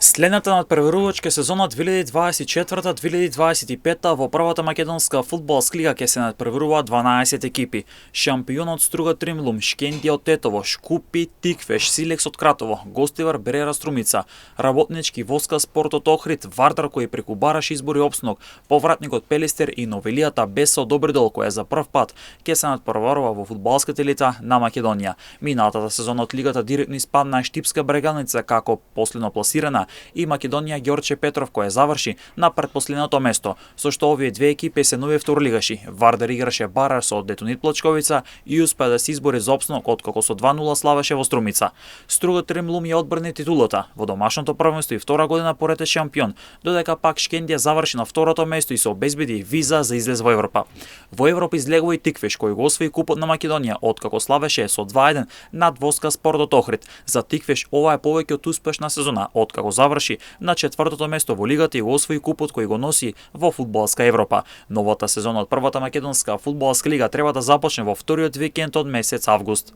Следната надпреварувачка сезона 2024-2025 во првата македонска фудбалска лига ќе се надпреваруваат 12 екипи. Шампионот Струга Тримлум, Шкендија од Тетово, Шкупи, Тиквеш, Силекс од Кратово, Гостивар Берера Струмица, Работнички Воска Спорт од Охрид, Вардар кој преку Бараш избори опсног, Повратникот Пелистер и Новелијата Беса од Добридол која за прв пат ќе се надпреварува во фудбалската елита на Македонија. Минатата сезона од лигата директно испадна Штипска Брегалница како последно пласирана и Македонија Ѓорче Петров која заврши на претпоследното место, со што овие две екипи се нови второлигаши. Вардар играше Барар со Детонит Плачковица и успеа да се избори за опснок откако со 2:0 славеше во Струмица. Струга Тримлум ја одбрани титулата во домашното првенство и втора година поред е шампион, додека пак Шкендија заврши на второто место и се обезбеди виза за излез во Европа. Во Европа излегува и Тиквеш кој го освои купот на Македонија откако славеше со 2:1 над Воска Спорт од Охрид. За Тиквеш ова е повеќе од успешна сезона откако заврши на четвртото место во лигата и го освои купот кој го носи во фудбалска Европа. Новата сезона од првата македонска фудбалска лига треба да започне во вториот викенд од месец август.